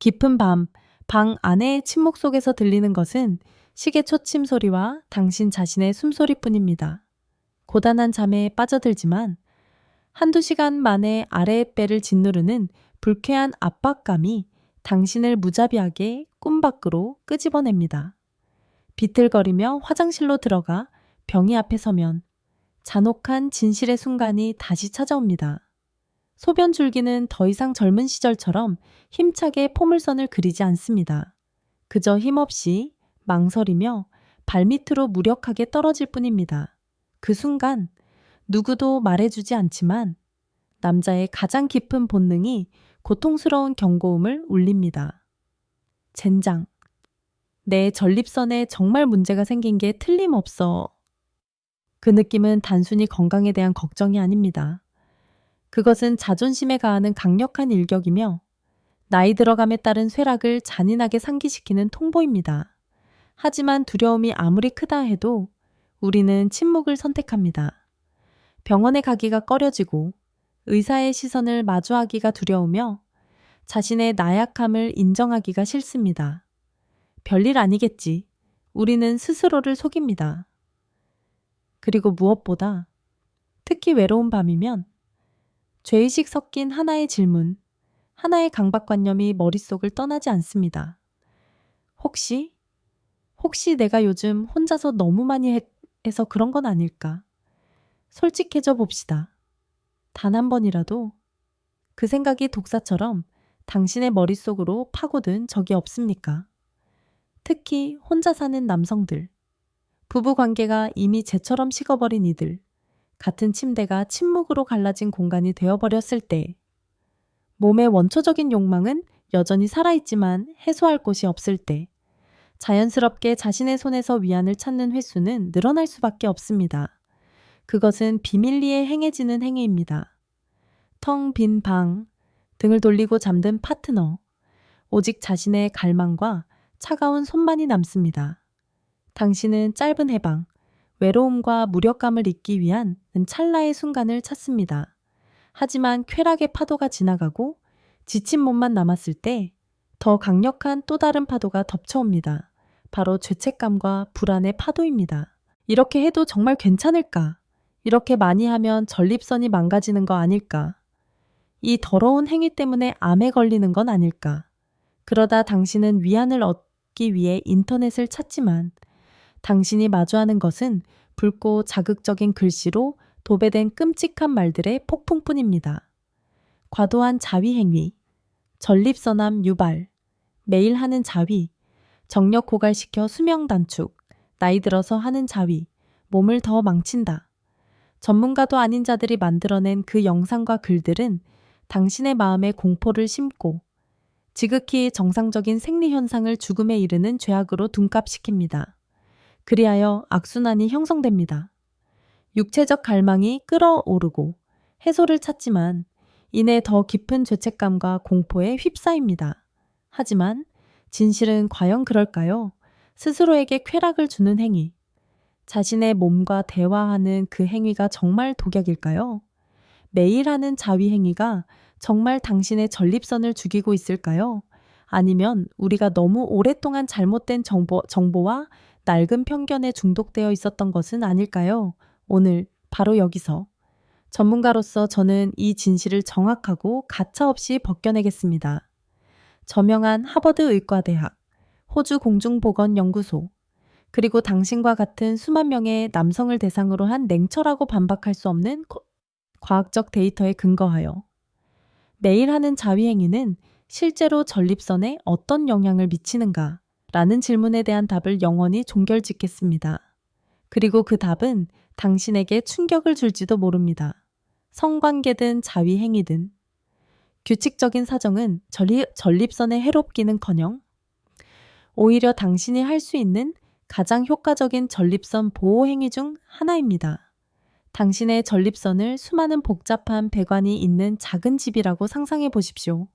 깊은 밤, 방 안의 침묵 속에서 들리는 것은 시계 초침 소리와 당신 자신의 숨소리뿐입니다. 고단한 잠에 빠져들지만 한두 시간 만에 아랫배를 짓누르는 불쾌한 압박감이 당신을 무자비하게 꿈 밖으로 끄집어냅니다. 비틀거리며 화장실로 들어가 병이 앞에 서면 잔혹한 진실의 순간이 다시 찾아옵니다. 소변 줄기는 더 이상 젊은 시절처럼 힘차게 포물선을 그리지 않습니다. 그저 힘없이 망설이며 발밑으로 무력하게 떨어질 뿐입니다. 그 순간 누구도 말해주지 않지만 남자의 가장 깊은 본능이 고통스러운 경고음을 울립니다. 젠장. 내 전립선에 정말 문제가 생긴 게 틀림없어. 그 느낌은 단순히 건강에 대한 걱정이 아닙니다. 그것은 자존심에 가하는 강력한 일격이며 나이 들어감에 따른 쇠락을 잔인하게 상기시키는 통보입니다. 하지만 두려움이 아무리 크다 해도 우리는 침묵을 선택합니다. 병원에 가기가 꺼려지고 의사의 시선을 마주하기가 두려우며 자신의 나약함을 인정하기가 싫습니다. 별일 아니겠지. 우리는 스스로를 속입니다. 그리고 무엇보다 특히 외로운 밤이면 죄의식 섞인 하나의 질문, 하나의 강박관념이 머릿속을 떠나지 않습니다. 혹시 내가 요즘 혼자서 너무 많이 해서 그런 건 아닐까? 솔직해져 봅시다. 단 한 번이라도 그 생각이 독사처럼 당신의 머릿속으로 파고든 적이 없습니까? 특히 혼자 사는 남성들, 부부 관계가 이미 재처럼 식어버린 이들, 같은 침대가 침묵으로 갈라진 공간이 되어버렸을 때, 몸의 원초적인 욕망은 여전히 살아있지만 해소할 곳이 없을 때, 자연스럽게 자신의 손에서 위안을 찾는 횟수는 늘어날 수밖에 없습니다. 그것은 비밀리에 행해지는 행위입니다. 텅 빈 방, 등을 돌리고 잠든 파트너, 오직 자신의 갈망과 차가운 손만이 남습니다. 당신은 짧은 해방, 외로움과 무력감을 잊기 위한 찰나의 순간을 찾습니다. 하지만 쾌락의 파도가 지나가고 지친 몸만 남았을 때 더 강력한 또 다른 파도가 덮쳐옵니다. 바로 죄책감과 불안의 파도입니다. 이렇게 해도 정말 괜찮을까? 이렇게 많이 하면 전립선이 망가지는 거 아닐까? 이 더러운 행위 때문에 암에 걸리는 건 아닐까? 그러다 당신은 위안을 얻기 위해 인터넷을 찾지만 당신이 마주하는 것은 붉고 자극적인 글씨로 도배된 끔찍한 말들의 폭풍뿐입니다. 과도한 자위 행위, 전립선암 유발, 매일 하는 자위, 정력 고갈시켜 수명 단축, 나이 들어서 하는 자위, 몸을 더 망친다. 전문가도 아닌 자들이 만들어낸 그 영상과 글들은 당신의 마음에 공포를 심고 지극히 정상적인 생리 현상을 죽음에 이르는 죄악으로 둔갑시킵니다. 그리하여 악순환이 형성됩니다. 육체적 갈망이 끓어오르고 해소를 찾지만 이내 더 깊은 죄책감과 공포에 휩싸입니다. 하지만 진실은 과연 그럴까요? 스스로에게 쾌락을 주는 행위, 자신의 몸과 대화하는 그 행위가 정말 독약일까요? 매일 하는 자위 행위가 정말 당신의 전립선을 죽이고 있을까요? 아니면 우리가 너무 오랫동안 잘못된 정보와 낡은 편견에 중독되어 있었던 것은 아닐까요? 오늘 바로 여기서 전문가로서 저는 이 진실을 정확하고 가차없이 벗겨내겠습니다. 저명한 하버드 의과대학, 호주 공중보건연구소, 그리고 당신과 같은 수만 명의 남성을 대상으로 한 냉철하고 반박할 수 없는 과학적 데이터에 근거하여 매일 하는 자위행위는 실제로 전립선에 어떤 영향을 미치는가? 라는 질문에 대한 답을 영원히 종결짓겠습니다. 그리고 그 답은 당신에게 충격을 줄지도 모릅니다. 성관계든 자위행위든 규칙적인 사정은 전립선에 해롭기는커녕 오히려 당신이 할 수 있는 가장 효과적인 전립선 보호 행위 중 하나입니다. 당신의 전립선을 수많은 복잡한 배관이 있는 작은 집이라고 상상해 보십시오.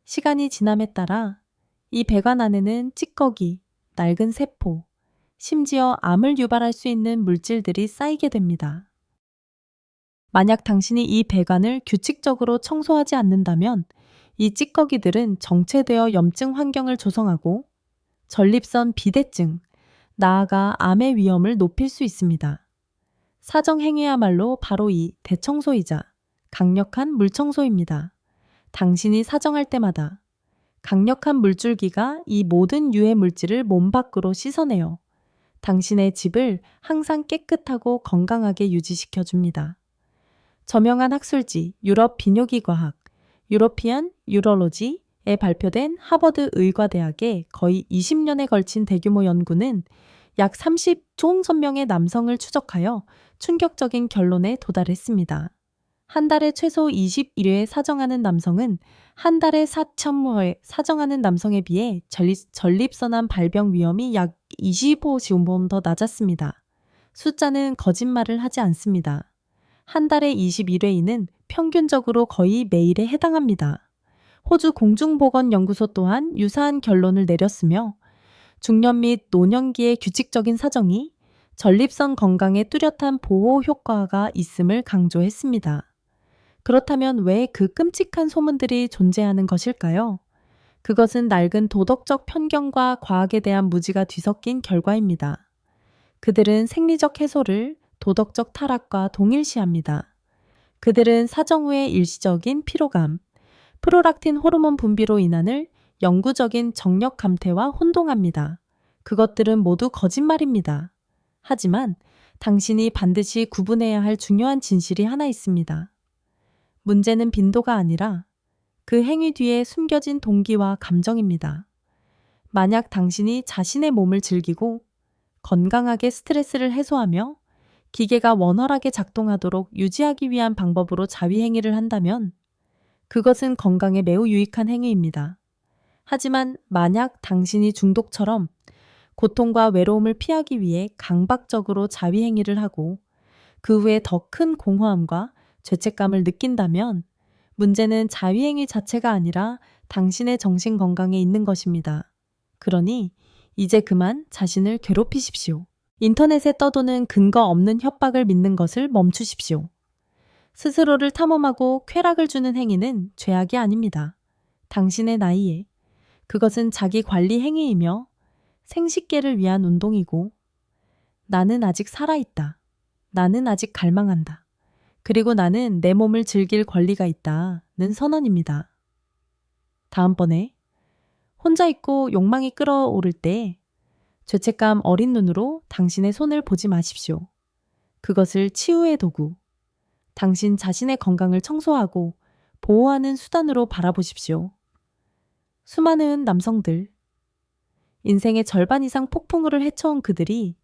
시간이 지남에 따라 이 배관 안에는 찌꺼기, 낡은 세포, 심지어 암을 유발할 수 있는 물질들이 쌓이게 됩니다. 만약 당신이 이 배관을 규칙적으로 청소하지 않는다면 이 찌꺼기들은 정체되어 염증 환경을 조성하고 전립선 비대증, 나아가 암의 위험을 높일 수 있습니다. 사정행위야말로 바로 이 대청소이자 강력한 물청소입니다. 당신이 사정할 때마다 강력한 물줄기가 이 모든 유해 물질을 몸 밖으로 씻어내어 당신의 집을 항상 깨끗하고 건강하게 유지시켜 줍니다. 저명한 학술지 유럽 비뇨기 과학 유로피안 유러로지에 발표된 하버드 의과대학의 거의 20년에 걸친 대규모 연구는 약 30종선명의 남성을 추적하여 충격적인 결론에 도달했습니다. 한 달에 최소 21회 사정하는 남성은 한 달에 4,000회 사정하는 남성에 비해 전립선암 발병 위험이 약 25번 더 낮았습니다. 숫자는 거짓말을 하지 않습니다. 한 달에 21회인은 평균적으로 거의 매일에 해당합니다. 호주 공중보건연구소 또한 유사한 결론을 내렸으며 중년 및 노년기의 규칙적인 사정이 전립선 건강에 뚜렷한 보호 효과가 있음을 강조했습니다. 그렇다면 왜 그 끔찍한 소문들이 존재하는 것일까요? 그것은 낡은 도덕적 편견과 과학에 대한 무지가 뒤섞인 결과입니다. 그들은 생리적 해소를 도덕적 타락과 동일시합니다. 그들은 사정 후의 일시적인 피로감, 프로락틴 호르몬 분비로 인한 영구적인 정력 감퇴와 혼동합니다. 그것들은 모두 거짓말입니다. 하지만 당신이 반드시 구분해야 할 중요한 진실이 하나 있습니다. 문제는 빈도가 아니라 그 행위 뒤에 숨겨진 동기와 감정입니다. 만약 당신이 자신의 몸을 즐기고 건강하게 스트레스를 해소하며 기계가 원활하게 작동하도록 유지하기 위한 방법으로 자위행위를 한다면 그것은 건강에 매우 유익한 행위입니다. 하지만 만약 당신이 중독처럼 고통과 외로움을 피하기 위해 강박적으로 자위행위를 하고 그 후에 더 큰 공허함과 죄책감을 느낀다면 문제는 자위행위 자체가 아니라 당신의 정신 건강에 있는 것입니다. 그러니 이제 그만 자신을 괴롭히십시오. 인터넷에 떠도는 근거 없는 협박을 믿는 것을 멈추십시오. 스스로를 탐험하고 쾌락을 주는 행위는 죄악이 아닙니다. 당신의 나이에 그것은 자기 관리 행위이며 생식계를 위한 운동이고 나는 아직 살아있다. 나는 아직 갈망한다. 그리고 나는 내 몸을 즐길 권리가 있다는 선언입니다. 다음번에 혼자 있고 욕망이 끓어오를 때 죄책감 어린 눈으로 당신의 손을 보지 마십시오. 그것을 치유의 도구, 당신 자신의 건강을 청소하고 보호하는 수단으로 바라보십시오. 수많은 남성들, 인생의 절반 이상 폭풍우를 헤쳐온 그들이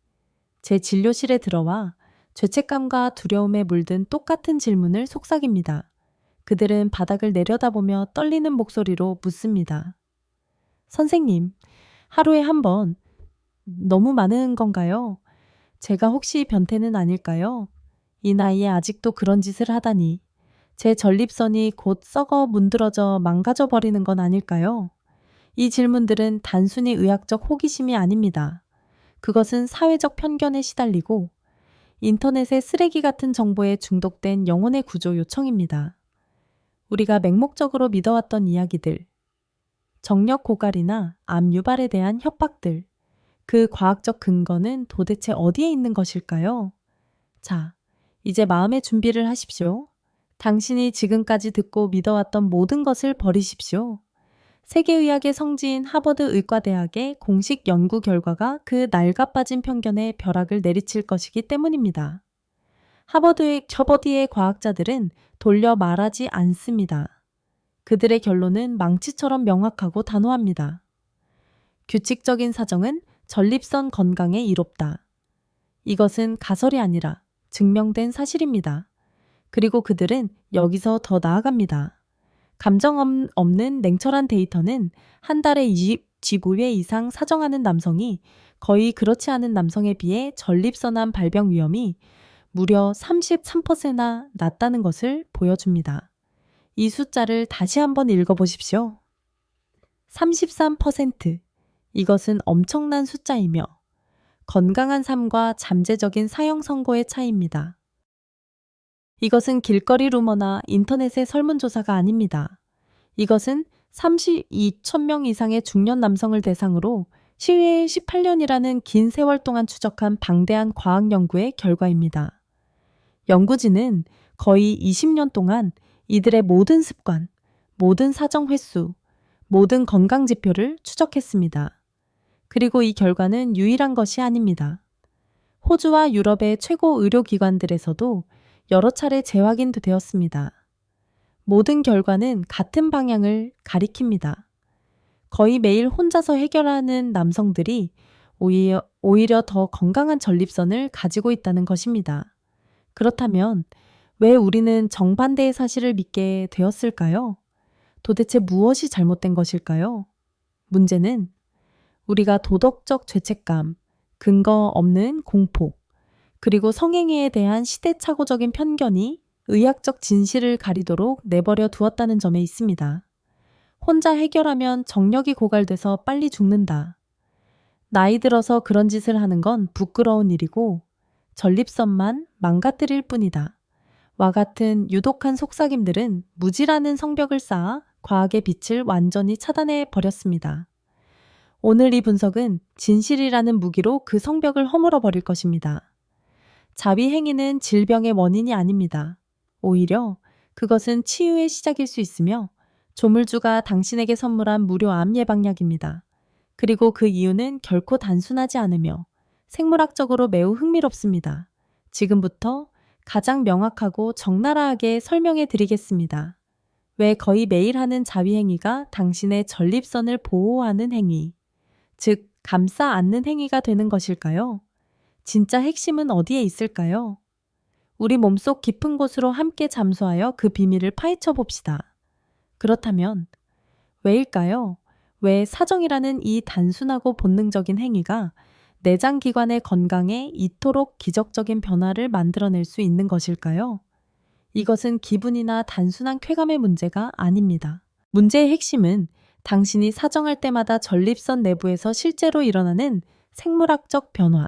제 진료실에 들어와 죄책감과 두려움에 물든 똑같은 질문을 속삭입니다. 그들은 바닥을 내려다보며 떨리는 목소리로 묻습니다. 선생님, 하루에 한 번 너무 많은 건가요? 제가 혹시 변태는 아닐까요? 이 나이에 아직도 그런 짓을 하다니. 제 전립선이 곧 썩어 문드러져 망가져 버리는 건 아닐까요? 이 질문들은 단순히 의학적 호기심이 아닙니다. 그것은 사회적 편견에 시달리고 인터넷의 쓰레기 같은 정보에 중독된 영혼의 구조 요청입니다. 우리가 맹목적으로 믿어왔던 이야기들, 정력 고갈이나 암 유발에 대한 협박들, 그 과학적 근거는 도대체 어디에 있는 것일까요? 자, 이제 마음의 준비를 하십시오. 당신이 지금까지 듣고 믿어왔던 모든 것을 버리십시오. 세계의학의 성지인 하버드 의과대학의 공식 연구 결과가 그 낡아빠진 편견에 벼락을 내리칠 것이기 때문입니다. 하버드의 과학자들은 돌려 말하지 않습니다. 그들의 결론은 망치처럼 명확하고 단호합니다. 규칙적인 사정은 전립선 건강에 이롭다. 이것은 가설이 아니라 증명된 사실입니다. 그리고 그들은 여기서 더 나아갑니다. 감정 없는 냉철한 데이터는 한 달에 25회 이상 사정하는 남성이 거의 그렇지 않은 남성에 비해 전립선암 발병 위험이 무려 33%나 낮다는 것을 보여줍니다. 이 숫자를 다시 한번 읽어보십시오. 33%. 이것은 엄청난 숫자이며 건강한 삶과 잠재적인 사형 선고의 차이입니다. 이것은 길거리 루머나 인터넷의 설문조사가 아닙니다. 이것은 32,000명 이상의 중년 남성을 대상으로 시외에 18년이라는 긴 세월 동안 추적한 방대한 과학 연구의 결과입니다. 연구진은 거의 20년 동안 이들의 모든 습관, 모든 사정 횟수, 모든 건강 지표를 추적했습니다. 그리고 이 결과는 유일한 것이 아닙니다. 호주와 유럽의 최고 의료기관들에서도 여러 차례 재확인되었습니다. 모든 결과는 같은 방향을 가리킵니다. 거의 매일 혼자서 해결하는 남성들이 오히려 더 건강한 전립선을 가지고 있다는 것입니다. 그렇다면 왜 우리는 정반대의 사실을 믿게 되었을까요? 도대체 무엇이 잘못된 것일까요? 문제는 우리가 도덕적 죄책감, 근거 없는 공포, 그리고 성행위에 대한 시대착오적인 편견이 의학적 진실을 가리도록 내버려 두었다는 점에 있습니다. 혼자 해결하면 정력이 고갈돼서 빨리 죽는다. 나이 들어서 그런 짓을 하는 건 부끄러운 일이고 전립선만 망가뜨릴 뿐이다. 와 같은 유독한 속삭임들은 무지라는 성벽을 쌓아 과학의 빛을 완전히 차단해 버렸습니다. 오늘 이 분석은 진실이라는 무기로 그 성벽을 허물어 버릴 것입니다. 자위 행위는 질병의 원인이 아닙니다. 오히려 그것은 치유의 시작일 수 있으며 조물주가 당신에게 선물한 무료 암 예방약입니다. 그리고 그 이유는 결코 단순하지 않으며 생물학적으로 매우 흥미롭습니다. 지금부터 가장 명확하고 적나라하게 설명해 드리겠습니다. 왜 거의 매일 하는 자위 행위가 당신의 전립선을 보호하는 행위, 즉 감싸 안는 행위가 되는 것일까요? 진짜 핵심은 어디에 있을까요? 우리 몸속 깊은 곳으로 함께 잠수하여 그 비밀을 파헤쳐 봅시다. 그렇다면 왜일까요? 왜 사정이라는 이 단순하고 본능적인 행위가 내장기관의 건강에 이토록 기적적인 변화를 만들어낼 수 있는 것일까요? 이것은 기분이나 단순한 쾌감의 문제가 아닙니다. 문제의 핵심은 당신이 사정할 때마다 전립선 내부에서 실제로 일어나는 생물학적 변화,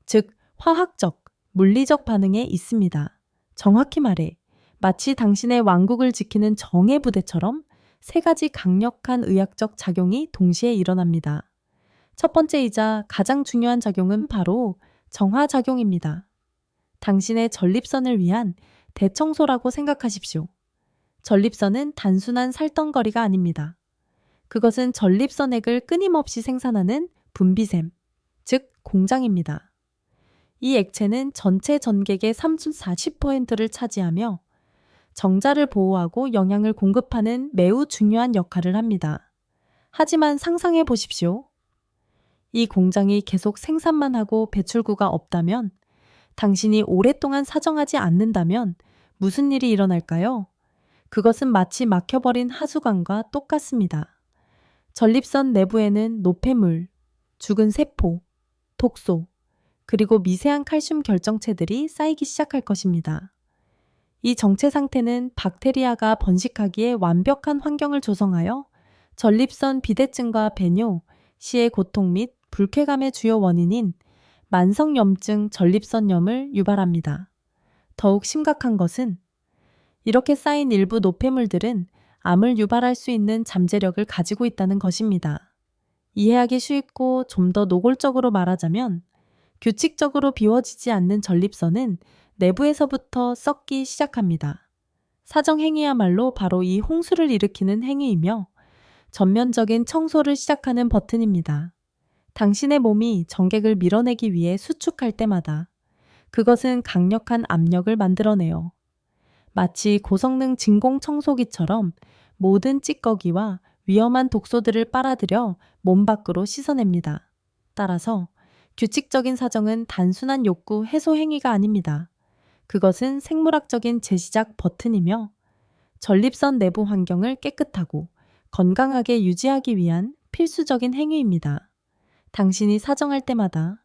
즉 화학적, 물리적 반응에 있습니다. 정확히 말해 마치 당신의 왕국을 지키는 정예 부대처럼 세 가지 강력한 의학적 작용이 동시에 일어납니다. 첫 번째이자 가장 중요한 작용은 바로 정화작용입니다. 당신의 전립선을 위한 대청소라고 생각하십시오. 전립선은 단순한 살덩거리가 아닙니다. 그것은 전립선액을 끊임없이 생산하는 분비샘, 즉 공장입니다. 이 액체는 전체 전객의 40%를 차지하며 정자를 보호하고 영양을 공급하는 매우 중요한 역할을 합니다. 하지만 상상해 보십시오. 이 공장이 계속 생산만 하고 배출구가 없다면, 당신이 오랫동안 사정하지 않는다면 무슨 일이 일어날까요? 그것은 마치 막혀버린 하수관과 똑같습니다. 전립선 내부에는 노폐물, 죽은 세포, 독소, 그리고 미세한 칼슘 결정체들이 쌓이기 시작할 것입니다. 이 정체 상태는 박테리아가 번식하기에 완벽한 환경을 조성하여 전립선 비대증과 배뇨, 시의 고통 및 불쾌감의 주요 원인인 만성염증 전립선염을 유발합니다. 더욱 심각한 것은 이렇게 쌓인 일부 노폐물들은 암을 유발할 수 있는 잠재력을 가지고 있다는 것입니다. 이해하기 쉽고 좀 더 노골적으로 말하자면 규칙적으로 비워지지 않는 전립선은 내부에서부터 썩기 시작합니다. 사정행위야말로 바로 이 홍수를 일으키는 행위이며 전면적인 청소를 시작하는 버튼입니다. 당신의 몸이 정객을 밀어내기 위해 수축할 때마다 그것은 강력한 압력을 만들어내요. 마치 고성능 진공 청소기처럼 모든 찌꺼기와 위험한 독소들을 빨아들여 몸 밖으로 씻어냅니다. 따라서 규칙적인 사정은 단순한 욕구 해소 행위가 아닙니다. 그것은 생물학적인 재시작 버튼이며 전립선 내부 환경을 깨끗하고 건강하게 유지하기 위한 필수적인 행위입니다. 당신이 사정할 때마다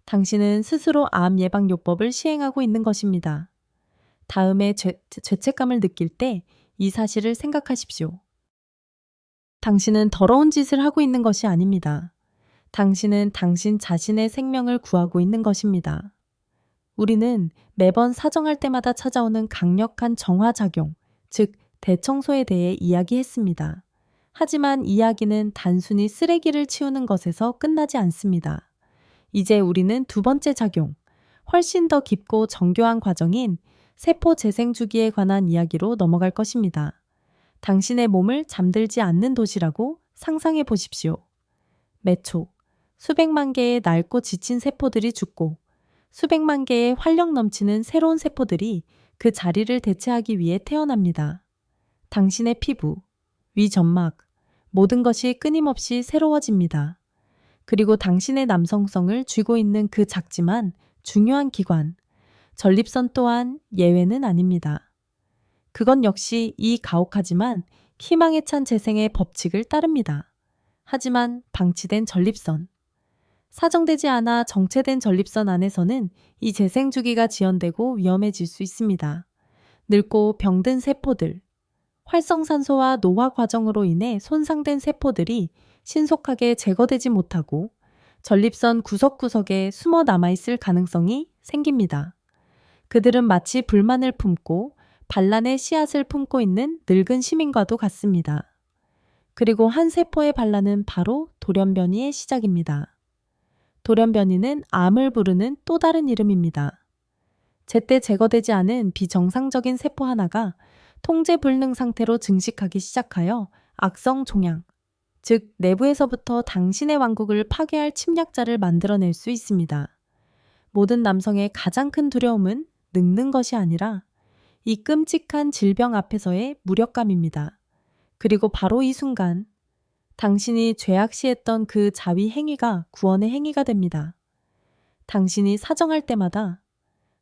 당신은 스스로 암 예방요법을 시행하고 있는 것입니다. 다음에 죄책감을 느낄 때 이 사실을 생각하십시오. 당신은 더러운 짓을 하고 있는 것이 아닙니다. 당신은 당신 자신의 생명을 구하고 있는 것입니다. 우리는 매번 사정할 때마다 찾아오는 강력한 정화작용, 즉 대청소에 대해 이야기했습니다. 하지만 이야기는 단순히 쓰레기를 치우는 것에서 끝나지 않습니다. 이제 우리는 두 번째 작용, 훨씬 더 깊고 정교한 과정인 세포 재생 주기에 관한 이야기로 넘어갈 것입니다. 당신의 몸을 잠들지 않는 도시라고 상상해 보십시오. 매초, 수백만 개의 낡고 지친 세포들이 죽고 수백만 개의 활력 넘치는 새로운 세포들이 그 자리를 대체하기 위해 태어납니다. 당신의 피부, 위점막, 모든 것이 끊임없이 새로워집니다. 그리고 당신의 남성성을 쥐고 있는 그 작지만 중요한 기관, 전립선 또한 예외는 아닙니다. 그건 역시 이 가혹하지만 희망에 찬 재생의 법칙을 따릅니다. 하지만 방치된 전립선, 사정되지 않아 정체된 전립선 안에서는 이 재생 주기가 지연되고 위험해질 수 있습니다. 늙고 병든 세포들, 활성산소와 노화 과정으로 인해 손상된 세포들이 신속하게 제거되지 못하고 전립선 구석구석에 숨어 남아있을 가능성이 생깁니다. 그들은 마치 불만을 품고 반란의 씨앗을 품고 있는 늙은 시민과도 같습니다. 그리고 한 세포의 반란은 바로 돌연변이의 시작입니다. 돌연변이는 암을 부르는 또 다른 이름입니다. 제때 제거되지 않은 비정상적인 세포 하나가 통제 불능 상태로 증식하기 시작하여 악성 종양, 즉 내부에서부터 당신의 왕국을 파괴할 침략자를 만들어낼 수 있습니다. 모든 남성의 가장 큰 두려움은 늙는 것이 아니라 이 끔찍한 질병 앞에서의 무력감입니다. 그리고 바로 이 순간 당신이 죄악시했던 그 자위 행위가 구원의 행위가 됩니다. 당신이 사정할 때마다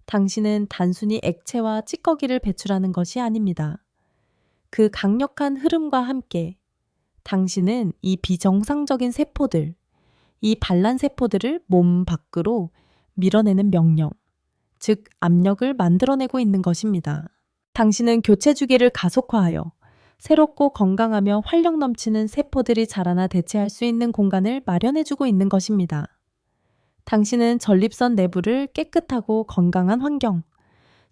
당신은 단순히 액체와 찌꺼기를 배출하는 것이 아닙니다. 그 강력한 흐름과 함께 당신은 이 비정상적인 세포들, 이 반란 세포들을 몸 밖으로 밀어내는 명령, 즉 압력을 만들어내고 있는 것입니다. 당신은 교체 주기를 가속화하여 새롭고 건강하며 활력 넘치는 세포들이 자라나 대체할 수 있는 공간을 마련해주고 있는 것입니다. 당신은 전립선 내부를 깨끗하고 건강한 환경,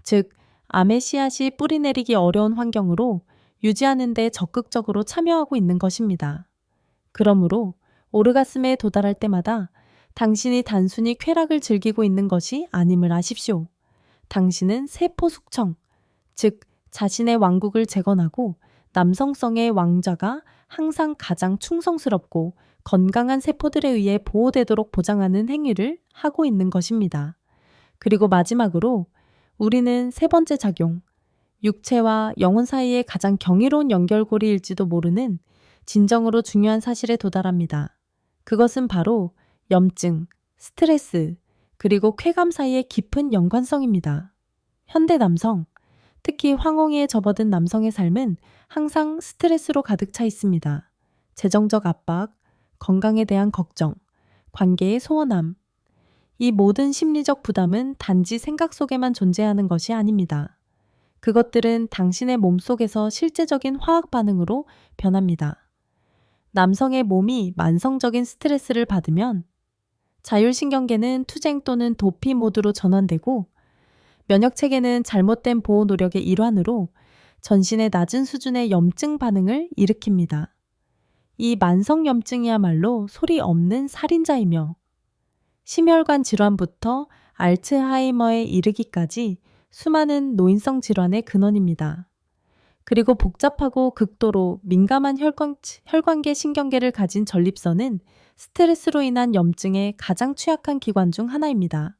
즉 암의 씨앗이 뿌리내리기 어려운 환경으로 유지하는 데 적극적으로 참여하고 있는 것입니다. 그러므로 오르가슴에 도달할 때마다 당신이 단순히 쾌락을 즐기고 있는 것이 아님을 아십시오. 당신은 세포 숙청, 즉 자신의 왕국을 재건하고 남성성의 왕좌가 항상 가장 충성스럽고 건강한 세포들에 의해 보호되도록 보장하는 행위를 하고 있는 것입니다. 그리고 마지막으로 우리는 세 번째 작용, 육체와 영혼 사이의 가장 경이로운 연결고리일지도 모르는 진정으로 중요한 사실에 도달합니다. 그것은 바로 염증, 스트레스, 그리고 쾌감 사이의 깊은 연관성입니다. 현대 남성, 특히 황홍이에 접어든 남성의 삶은 항상 스트레스로 가득 차 있습니다. 재정적 압박, 건강에 대한 걱정, 관계의 소원함. 이 모든 심리적 부담은 단지 생각 속에만 존재하는 것이 아닙니다. 그것들은 당신의 몸속에서 실제적인 화학 반응으로 변합니다. 남성의 몸이 만성적인 스트레스를 받으면 자율신경계는 투쟁 또는 도피 모드로 전환되고 면역체계는 잘못된 보호 노력의 일환으로 전신의 낮은 수준의 염증 반응을 일으킵니다. 이 만성염증이야말로 소리 없는 살인자이며 심혈관 질환부터 알츠하이머에 이르기까지 수많은 노인성 질환의 근원입니다. 그리고 복잡하고 극도로 민감한 혈관계 신경계를 가진 전립선은 스트레스로 인한 염증의 가장 취약한 기관 중 하나입니다.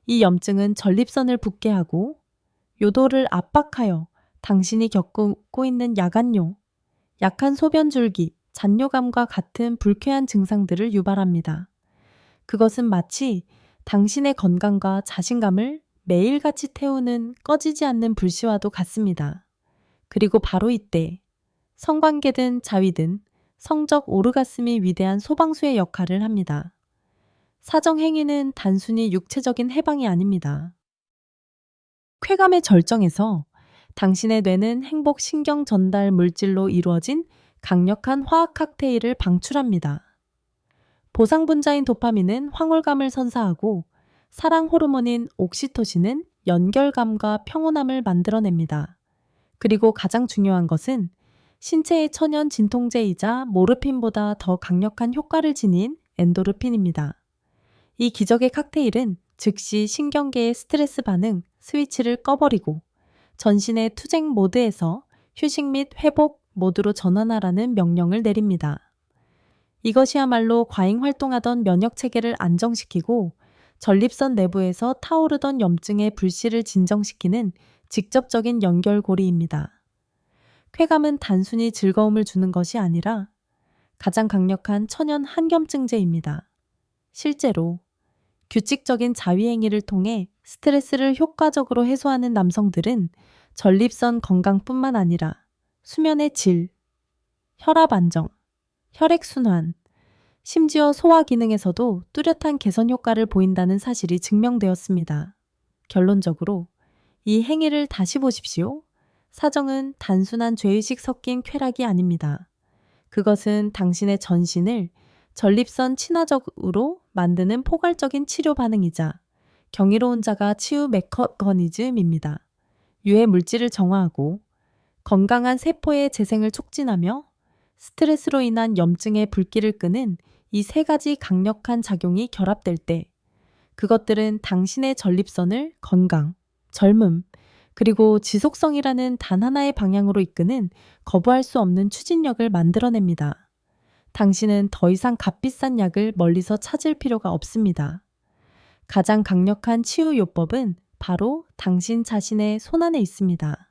이 염증은 전립선을 붓게 하고 요도를 압박하여 당신이 겪고 있는 야간뇨, 약한 소변줄기, 잔뇨감과 같은 불쾌한 증상들을 유발합니다. 그것은 마치 당신의 건강과 자신감을 매일같이 태우는 꺼지지 않는 불씨와도 같습니다. 그리고 바로 이때 성관계든 자위든 성적 오르가슴이 위대한 소방수의 역할을 합니다. 사정행위는 단순히 육체적인 해방이 아닙니다. 쾌감의 절정에서 당신의 뇌는 행복 신경 전달 물질로 이루어진 강력한 화학 칵테일을 방출합니다. 보상 분자인 도파민은 황홀감을 선사하고 사랑 호르몬인 옥시토신은 연결감과 평온함을 만들어냅니다. 그리고 가장 중요한 것은 신체의 천연 진통제이자 모르핀보다 더 강력한 효과를 지닌 엔도르핀입니다. 이 기적의 칵테일은 즉시 신경계의 스트레스 반응 스위치를 꺼버리고 전신의 투쟁 모드에서 휴식 및 회복 모드로 전환하라는 명령을 내립니다. 이것이야말로 과잉 활동하던 면역 체계를 안정시키고 전립선 내부에서 타오르던 염증의 불씨를 진정시키는 직접적인 연결고리입니다. 쾌감은 단순히 즐거움을 주는 것이 아니라 가장 강력한 천연 항염증제입니다. 실제로 규칙적인 자위행위를 통해 스트레스를 효과적으로 해소하는 남성들은 전립선 건강뿐만 아니라 수면의 질, 혈압 안정, 혈액순환, 심지어 소화 기능에서도 뚜렷한 개선 효과를 보인다는 사실이 증명되었습니다. 결론적으로 이 행위를 다시 보십시오. 사정은 단순한 죄의식 섞인 쾌락이 아닙니다. 그것은 당신의 전신을 전립선 친화적으로 만드는 포괄적인 치료 반응이자 경이로운 자가 치유 메커니즘입니다. 유해 물질을 정화하고 건강한 세포의 재생을 촉진하며 스트레스로 인한 염증의 불길을 끄는 이 세 가지 강력한 작용이 결합될 때 그것들은 당신의 전립선을 건강, 젊음, 그리고 지속성이라는 단 하나의 방향으로 이끄는 거부할 수 없는 추진력을 만들어냅니다. 당신은 더 이상 값비싼 약을 멀리서 찾을 필요가 없습니다. 가장 강력한 치유 요법은 바로 당신 자신의 손안에 있습니다.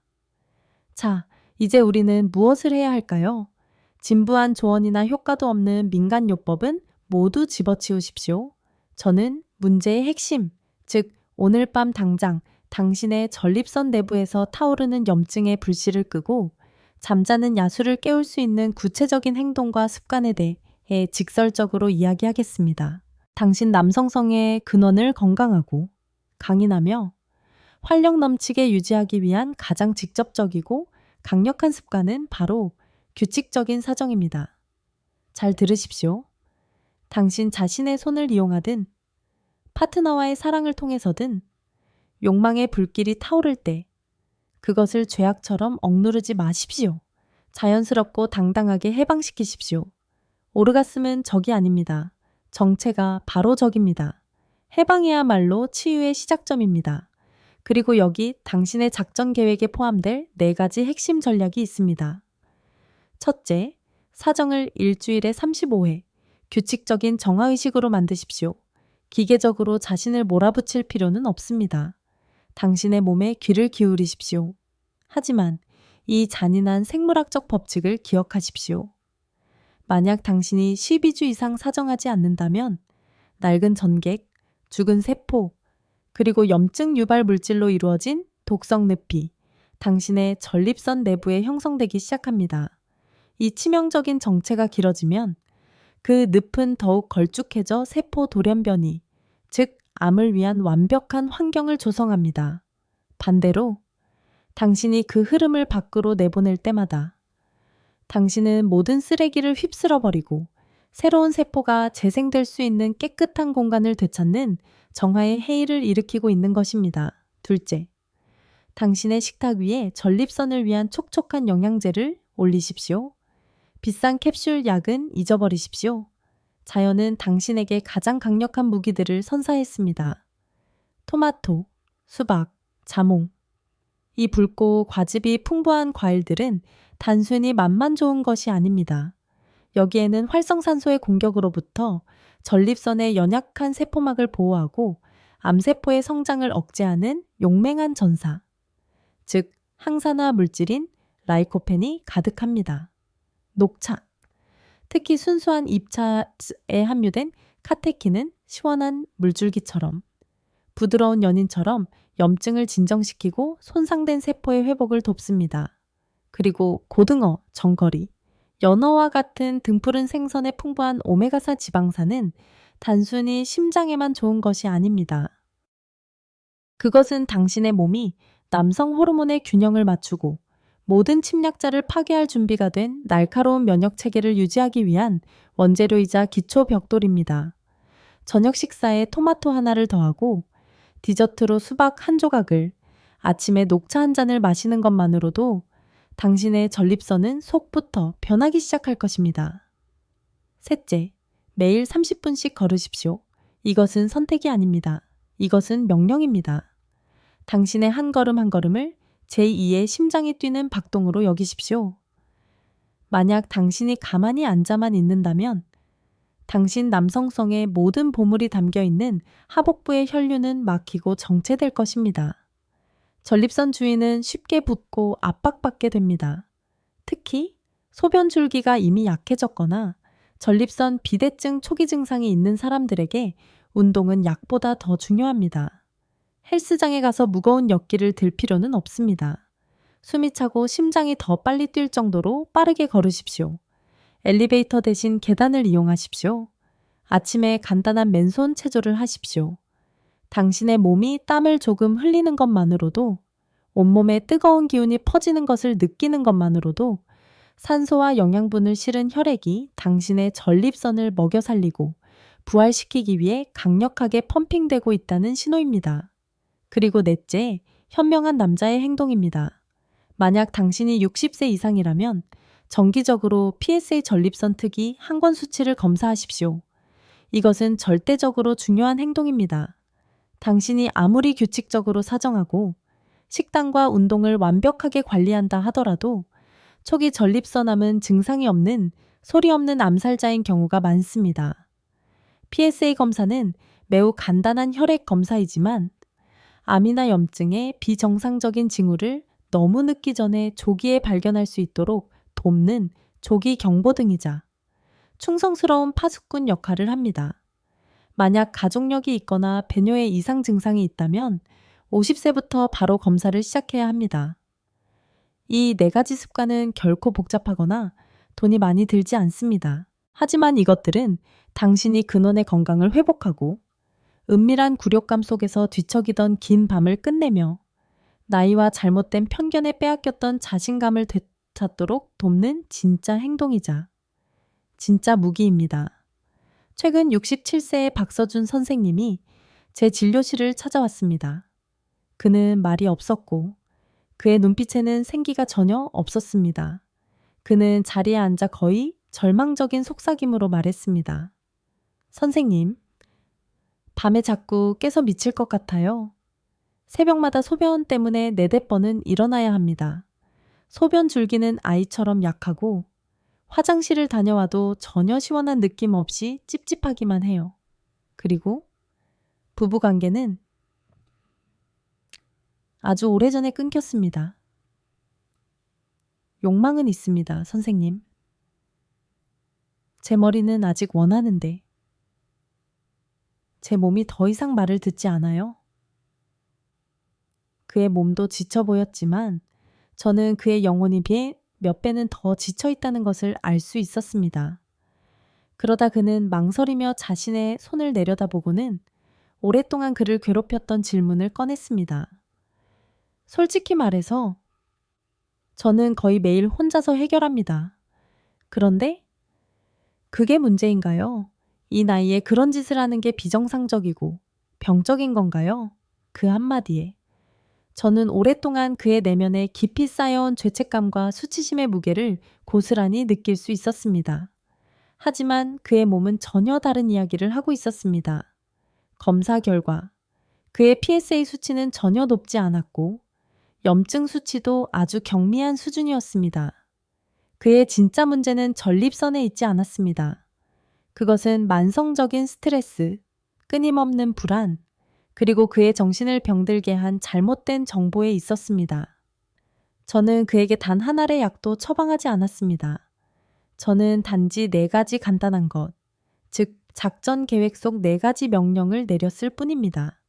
자, 이제 우리는 무엇을 해야 할까요? 진부한 조언이나 효과도 없는 민간 요법은 모두 집어치우십시오. 저는 문제의 핵심, 즉 오늘 밤 당장 당신의 전립선 내부에서 타오르는 염증의 불씨를 끄고 잠자는 야수를 깨울 수 있는 구체적인 행동과 습관에 대해 직설적으로 이야기하겠습니다. 당신 남성성의 근원을 건강하고 강인하며 활력 넘치게 유지하기 위한 가장 직접적이고 강력한 습관은 바로 규칙적인 사정입니다. 잘 들으십시오. 당신 자신의 손을 이용하든 파트너와의 사랑을 통해서든 욕망의 불길이 타오를 때 그것을 죄악처럼 억누르지 마십시오. 자연스럽고 당당하게 해방시키십시오. 오르가슴은 적이 아닙니다. 정체가 바로 적입니다. 해방이야말로 치유의 시작점입니다. 그리고 여기 당신의 작전 계획에 포함될 4가지 핵심 전략이 있습니다. 첫째, 사정을 일주일에 35회, 규칙적인 정화의식으로 만드십시오. 기계적으로 자신을 몰아붙일 필요는 없습니다. 당신의 몸에 귀를 기울이십시오. 하지만 이 잔인한 생물학적 법칙을 기억하십시오. 만약 당신이 12주 이상 사정하지 않는다면 낡은 전객, 죽은 세포, 그리고 염증 유발 물질로 이루어진 독성 늪이 당신의 전립선 내부에 형성되기 시작합니다. 이 치명적인 정체가 길어지면 그 늪은 더욱 걸쭉해져 세포 돌연변이, 즉 암을 위한 완벽한 환경을 조성합니다. 반대로 당신이 그 흐름을 밖으로 내보낼 때마다 당신은 모든 쓰레기를 휩쓸어버리고 새로운 세포가 재생될 수 있는 깨끗한 공간을 되찾는 정화의 해일을 일으키고 있는 것입니다. 둘째, 당신의 식탁 위에 전립선을 위한 촉촉한 영양제를 올리십시오. 비싼 캡슐 약은 잊어버리십시오. 자연은 당신에게 가장 강력한 무기들을 선사했습니다. 토마토, 수박, 자몽. 이 붉고 과즙이 풍부한 과일들은 단순히 맛만 좋은 것이 아닙니다. 여기에는 활성산소의 공격으로부터 전립선의 연약한 세포막을 보호하고 암세포의 성장을 억제하는 용맹한 전사, 즉 항산화 물질인 라이코펜이 가득합니다. 녹차, 특히 순수한 잎차에 함유된 카테킨은 시원한 물줄기처럼 부드러운 연인처럼 염증을 진정시키고 손상된 세포의 회복을 돕습니다. 그리고 고등어, 정거리, 연어와 같은 등푸른 생선의 풍부한 오메가4 지방산은 단순히 심장에만 좋은 것이 아닙니다. 그것은 당신의 몸이 남성 호르몬의 균형을 맞추고 모든 침략자를 파괴할 준비가 된 날카로운 면역 체계를 유지하기 위한 원재료이자 기초 벽돌입니다. 저녁 식사에 토마토 하나를 더하고 디저트로 수박 한 조각을, 아침에 녹차 한 잔을 마시는 것만으로도 당신의 전립선은 속부터 변하기 시작할 것입니다. 셋째, 매일 30분씩 걸으십시오. 이것은 선택이 아닙니다. 이것은 명령입니다. 당신의 한 걸음 한 걸음을 제2의 심장이 뛰는 박동으로 여기십시오. 만약 당신이 가만히 앉아만 있는다면 당신 남성성의 모든 보물이 담겨 있는 하복부의 혈류는 막히고 정체될 것입니다. 전립선 주위는 쉽게 붓고 압박받게 됩니다. 특히 소변 줄기가 이미 약해졌거나 전립선 비대증 초기 증상이 있는 사람들에게 운동은 약보다 더 중요합니다. 헬스장에 가서 무거운 역기를 들 필요는 없습니다. 숨이 차고 심장이 더 빨리 뛸 정도로 빠르게 걸으십시오. 엘리베이터 대신 계단을 이용하십시오. 아침에 간단한 맨손 체조를 하십시오. 당신의 몸이 땀을 조금 흘리는 것만으로도, 온몸에 뜨거운 기운이 퍼지는 것을 느끼는 것만으로도 산소와 영양분을 실은 혈액이 당신의 전립선을 먹여 살리고 부활시키기 위해 강력하게 펌핑되고 있다는 신호입니다. 그리고 넷째, 현명한 남자의 행동입니다. 만약 당신이 60세 이상이라면 정기적으로 PSA 전립선 특이 항원 수치를 검사하십시오. 이것은 절대적으로 중요한 행동입니다. 당신이 아무리 규칙적으로 사정하고 식단과 운동을 완벽하게 관리한다 하더라도 초기 전립선암은 증상이 없는 소리 없는 암살자인 경우가 많습니다. PSA 검사는 매우 간단한 혈액 검사이지만 암이나 염증의 비정상적인 징후를 너무 늦기 전에 조기에 발견할 수 있도록 돕는 조기 경보등이자 충성스러운 파수꾼 역할을 합니다. 만약 가족력이 있거나 배뇨에 이상 증상이 있다면 50세부터 바로 검사를 시작해야 합니다. 이 4가지 습관은 결코 복잡하거나 돈이 많이 들지 않습니다. 하지만 이것들은 당신이 근원의 건강을 회복하고 은밀한 굴욕감 속에서 뒤척이던 긴 밤을 끝내며 나이와 잘못된 편견에 빼앗겼던 자신감을 되찾도록 돕는 진짜 행동이자 진짜 무기입니다. 최근 67세의 박서준 선생님이 제 진료실을 찾아왔습니다. 그는 말이 없었고 그의 눈빛에는 생기가 전혀 없었습니다. 그는 자리에 앉아 거의 절망적인 속삭임으로 말했습니다. 선생님, 밤에 자꾸 깨서 미칠 것 같아요. 새벽마다 소변 때문에 4-4번은 일어나야 합니다. 소변 줄기는 아이처럼 약하고 화장실을 다녀와도 전혀 시원한 느낌 없이 찝찝하기만 해요. 그리고 부부관계는 아주 오래전에 끊겼습니다. 욕망은 있습니다, 선생님. 제 머리는 아직 원하는데 제 몸이 더 이상 말을 듣지 않아요. 그의 몸도 지쳐 보였지만 저는 그의 영혼에 비해 몇 배는 더 지쳐 있다는 것을 알 수 있었습니다. 그러다 그는 망설이며 자신의 손을 내려다보고는 오랫동안 그를 괴롭혔던 질문을 꺼냈습니다. 솔직히 말해서 저는 거의 매일 혼자서 해결합니다. 그런데 그게 문제인가요? 이 나이에 그런 짓을 하는 게 비정상적이고 병적인 건가요? 그 한마디에 저는 오랫동안 그의 내면에 깊이 쌓여온 죄책감과 수치심의 무게를 고스란히 느낄 수 있었습니다. 하지만 그의 몸은 전혀 다른 이야기를 하고 있었습니다. 검사 결과 그의 PSA 수치는 전혀 높지 않았고 염증 수치도 아주 경미한 수준이었습니다. 그의 진짜 문제는 전립선에 있지 않았습니다. 그것은 만성적인 스트레스, 끊임없는 불안, 그리고 그의 정신을 병들게 한 잘못된 정보에 있었습니다. 저는 그에게 단 한 알의 약도 처방하지 않았습니다. 저는 단지 4가지 간단한 것, 즉 작전 계획 속 4가지 명령을 내렸을 뿐입니다.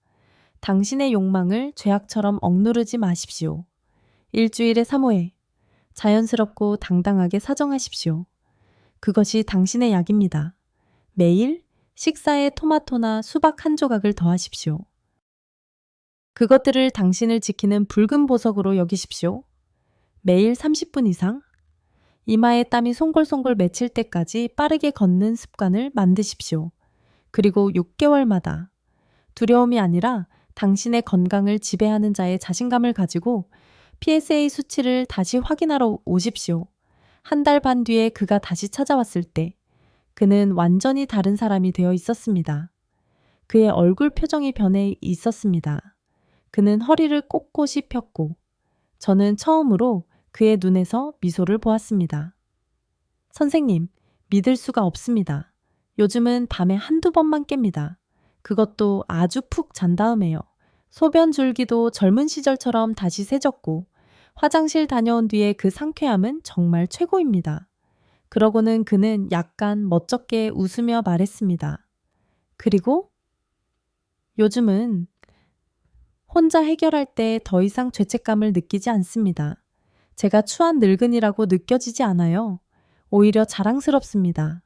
당신의 욕망을 죄악처럼 억누르지 마십시오. 일주일에 3회, 자연스럽고 당당하게 사정하십시오. 그것이 당신의 약입니다. 매일 식사에 토마토나 수박 한 조각을 더하십시오. 그것들을 당신을 지키는 붉은 보석으로 여기십시오. 매일 30분 이상 이마에 땀이 송골송골 맺힐 때까지 빠르게 걷는 습관을 만드십시오. 그리고 6개월마다 두려움이 아니라 당신의 건강을 지배하는 자의 자신감을 가지고 PSA 수치를 다시 확인하러 오십시오. 한 달 반 뒤에 그가 다시 찾아왔을 때 그는 완전히 다른 사람이 되어 있었습니다. 그의 얼굴 표정이 변해 있었습니다. 그는 허리를 꼿꼿이 폈고 저는 처음으로 그의 눈에서 미소를 보았습니다. 선생님, 믿을 수가 없습니다. 요즘은 밤에 한두 번만 깹니다. 그것도 아주 푹 잔 다음에요. 소변 줄기도 젊은 시절처럼 다시 새졌고 화장실 다녀온 뒤에 그 상쾌함은 정말 최고입니다. 그러고는 그는 약간 멋쩍게 웃으며 말했습니다. 그리고 요즘은 혼자 해결할 때 더 이상 죄책감을 느끼지 않습니다. 제가 추한 늙은이라고 느껴지지 않아요. 오히려 자랑스럽습니다.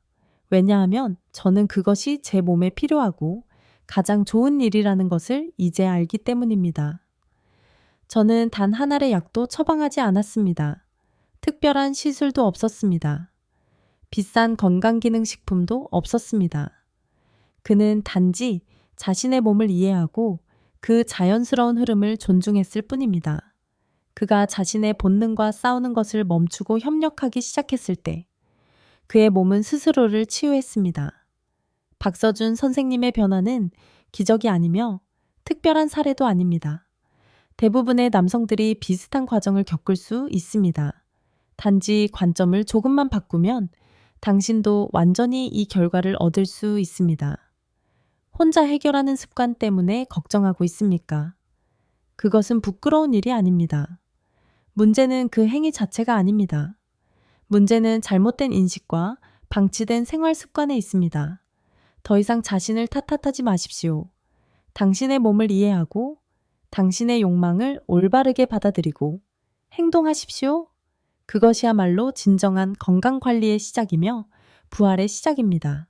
왜냐하면 저는 그것이 제 몸에 필요하고 가장 좋은 일이라는 것을 이제 알기 때문입니다. 저는 단 한 알의 약도 처방하지 않았습니다. 특별한 시술도 없었습니다. 비싼 건강기능식품도 없었습니다. 그는 단지 자신의 몸을 이해하고 그 자연스러운 흐름을 존중했을 뿐입니다. 그가 자신의 본능과 싸우는 것을 멈추고 협력하기 시작했을 때 그의 몸은 스스로를 치유했습니다. 박서준 선생님의 변화는 기적이 아니며 특별한 사례도 아닙니다. 대부분의 남성들이 비슷한 과정을 겪을 수 있습니다. 단지 관점을 조금만 바꾸면 당신도 완전히 이 결과를 얻을 수 있습니다. 혼자 해결하는 습관 때문에 걱정하고 있습니까? 그것은 부끄러운 일이 아닙니다. 문제는 그 행위 자체가 아닙니다. 문제는 잘못된 인식과 방치된 생활 습관에 있습니다. 더 이상 자신을 탓하지 마십시오. 당신의 몸을 이해하고 당신의 욕망을 올바르게 받아들이고 행동하십시오. 그것이야말로 진정한 건강 관리의 시작이며 부활의 시작입니다.